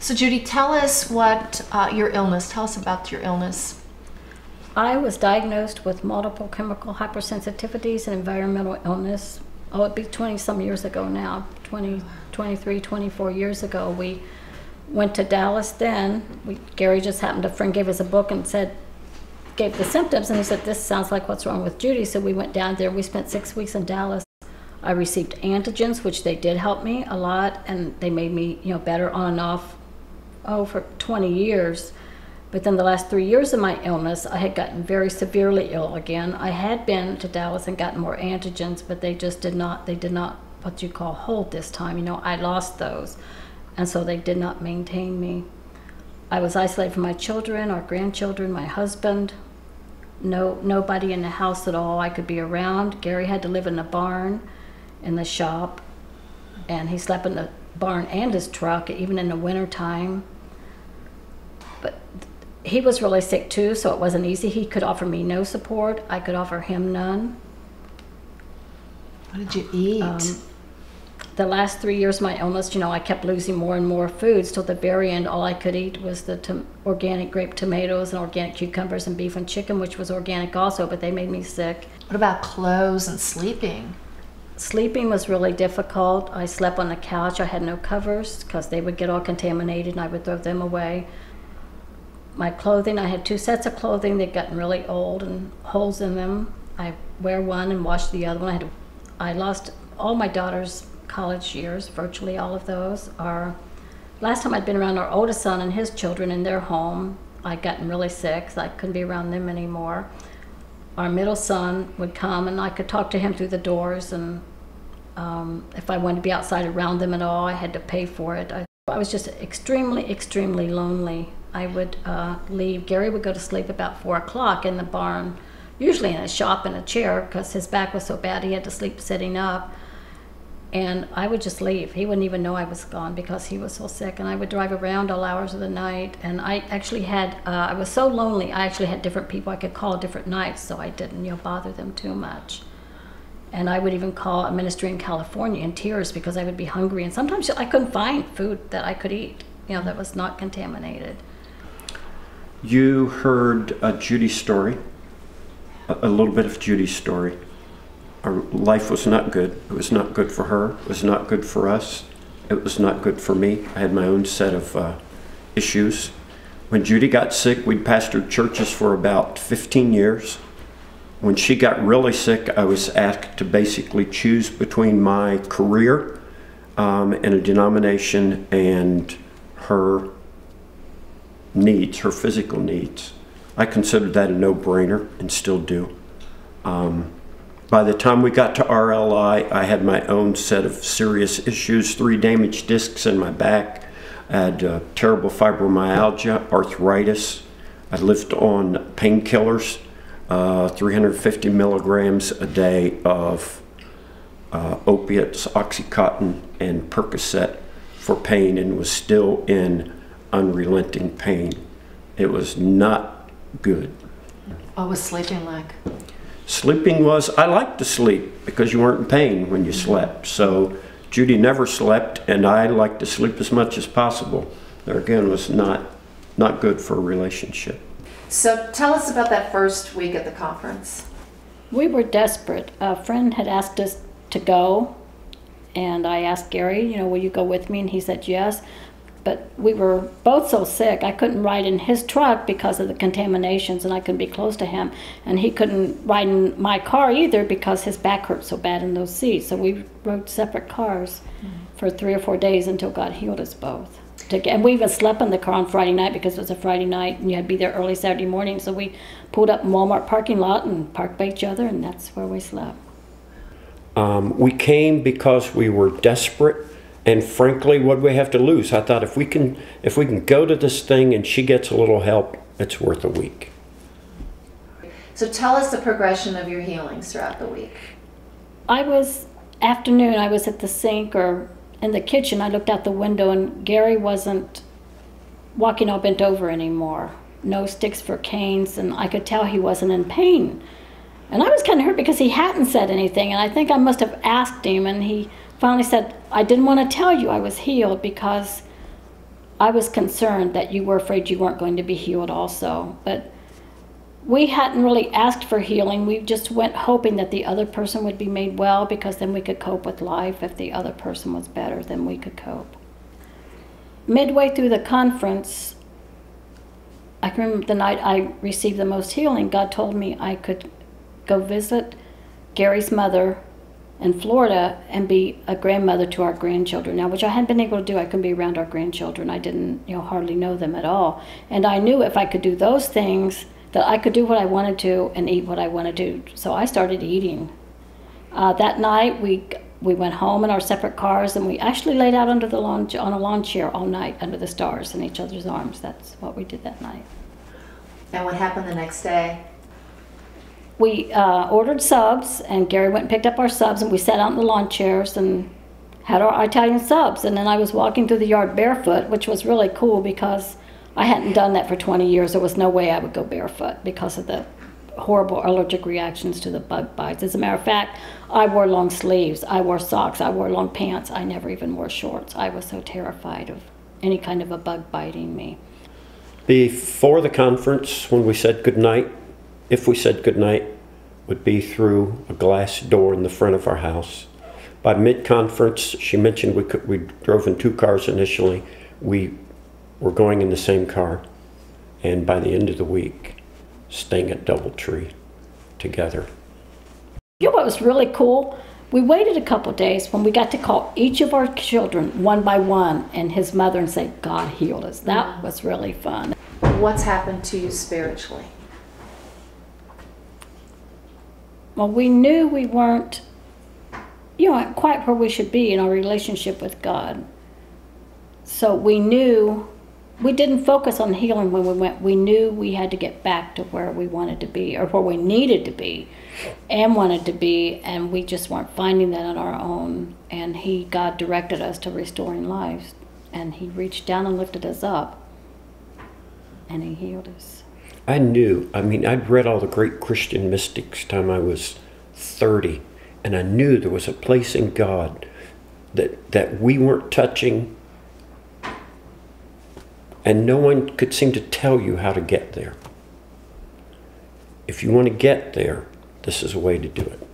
So Judy, tell us what tell us about your illness. I was diagnosed with multiple chemical hypersensitivities and environmental illness. Oh, it'd be 20-some years ago now, 23, 24 years ago. We went to Dallas then. Gary just happened, a friend gave us a book and gave the symptoms, and he said, this sounds like what's wrong with Judy. So we went down there. We spent 6 weeks in Dallas. I received antigens, which they did help me a lot, and they made me, better on and off, for 20 years. But then the last 3 years of my illness, I had gotten very severely ill again. I had been to Dallas and gotten more antigens, but they did not what you call hold this time. I lost those. And so they did not maintain me. I was isolated from my children, our grandchildren, my husband. Nobody in the house at all I could be around. Gary had to live in the barn, in the shop, and he slept in the barn and his truck, even in the winter time. But he was really sick too, so it wasn't easy. He could offer me no support. I could offer him none. What did you eat? The last 3 years of my illness, I kept losing more and more foods. Till the very end, all I could eat was the organic grape tomatoes and organic cucumbers and beef and chicken, which was organic also, but they made me sick. What about clothes and sleeping? Sleeping was really difficult. I slept on the couch. I had no covers because they would get all contaminated and I would throw them away. My clothing, I had 2 sets of clothing. They'd gotten really old and holes in them. I wear one and wash the other one. I lost all my daughter's college years, virtually all of those. Last time I'd been around our oldest son and his children in their home, I'd gotten really sick, so I couldn't be around them anymore. Our middle son would come and I could talk to him through the doors, and if I wanted to be outside around them at all, I had to pay for it. I was just extremely, extremely lonely. I would leave. Gary would go to sleep about 4 o'clock in the barn, usually in a shop in a chair because his back was so bad he had to sleep sitting up. And I would just leave. He wouldn't even know I was gone because he was so sick. And I would drive around all hours of the night. And I actually had, I was so lonely, I actually had different people I could call different nights so I didn't, bother them too much. And I would even call a ministry in California in tears because I would be hungry. And sometimes I couldn't find food that I could eat, that was not contaminated. You heard Judy's story, a little bit of Judy's story. Our life was not good. It was not good for her. It was not good for us. It was not good for me. I had my own set of issues. When Judy got sick, we'd pastored churches for about 15 years. When she got really sick, I was asked to basically choose between my career in a denomination and her needs, her physical needs. I considered that a no-brainer and still do. By the time we got to RLI, I had my own set of serious issues, 3 damaged discs in my back. I had terrible fibromyalgia, arthritis. I lived on painkillers, 350 milligrams a day of opiates, Oxycontin and Percocet for pain, and was still in unrelenting pain. It was not good. What was sleeping like? Sleeping was, I liked to sleep because you weren't in pain when you slept. So Judy never slept, and I liked to sleep as much as possible. There again was not good for a relationship. So tell us about that first week at the conference. We were desperate. A friend had asked us to go, and I asked Gary, will you go with me? And he said yes. But we were both so sick, I couldn't ride in his truck because of the contaminations, and I couldn't be close to him. And he couldn't ride in my car either because his back hurt so bad in those seats. So we rode separate cars for 3 or 4 days until God healed us both. And we even slept in the car on Friday night because it was a Friday night and you had to be there early Saturday morning. So we pulled up in Walmart parking lot and parked by each other, and that's where we slept. We came because we were desperate. And frankly, what do we have to lose? I thought if we can go to this thing and she gets a little help, it's worth a week. So tell us the progression of your healings throughout the week. I was at the sink or in the kitchen. I looked out the window and Gary wasn't walking all bent over anymore. No sticks for canes, and I could tell he wasn't in pain. And I was kind of hurt because he hadn't said anything, and I think I must have asked him, and he finally said, I didn't want to tell you I was healed because I was concerned that you were afraid you weren't going to be healed also. But we hadn't really asked for healing. We just went hoping that the other person would be made well, because then we could cope with life. If the other person was better, then we could cope. Midway through the conference, I can remember the night I received the most healing, God told me I could go visit Gary's mother in Florida and be a grandmother to our grandchildren. Now, which I hadn't been able to do. I couldn't be around our grandchildren. I didn't, hardly know them at all. And I knew if I could do those things, that I could do what I wanted to and eat what I wanted to do. So I started eating. That night, we went home in our separate cars, and we actually laid out under the lawn, on a lawn chair all night under the stars in each other's arms. That's what we did that night. And what happened the next day? We ordered subs, and Gary went and picked up our subs, and we sat out in the lawn chairs and had our Italian subs. And then I was walking through the yard barefoot, which was really cool because I hadn't done that for 20 years. There was no way I would go barefoot because of the horrible allergic reactions to the bug bites. As a matter of fact, I wore long sleeves, I wore socks, I wore long pants. I never even wore shorts. I was so terrified of any kind of a bug biting me. Before the conference, when we said goodnight, if we said goodnight, would be through a glass door in the front of our house. By mid-conference, she mentioned we drove in 2 cars initially. We were going in the same car, and by the end of the week, staying at Doubletree together. You know what was really cool? We waited a couple days when we got to call each of our children one by one and his mother and say, God healed us. That was really fun. What's happened to you spiritually? Well, we knew we weren't, quite where we should be in our relationship with God. So we knew, we didn't focus on healing when we went. We knew we had to get back to where we wanted to be, or where we needed to be and wanted to be, and we just weren't finding that on our own. And God directed us to restoring lives, and he reached down and lifted us up, and he healed us. I'd read all the great Christian mystics time I was 30, and I knew there was a place in God that we weren't touching, and no one could seem to tell you how to get there. If you want to get there, this is a way to do it.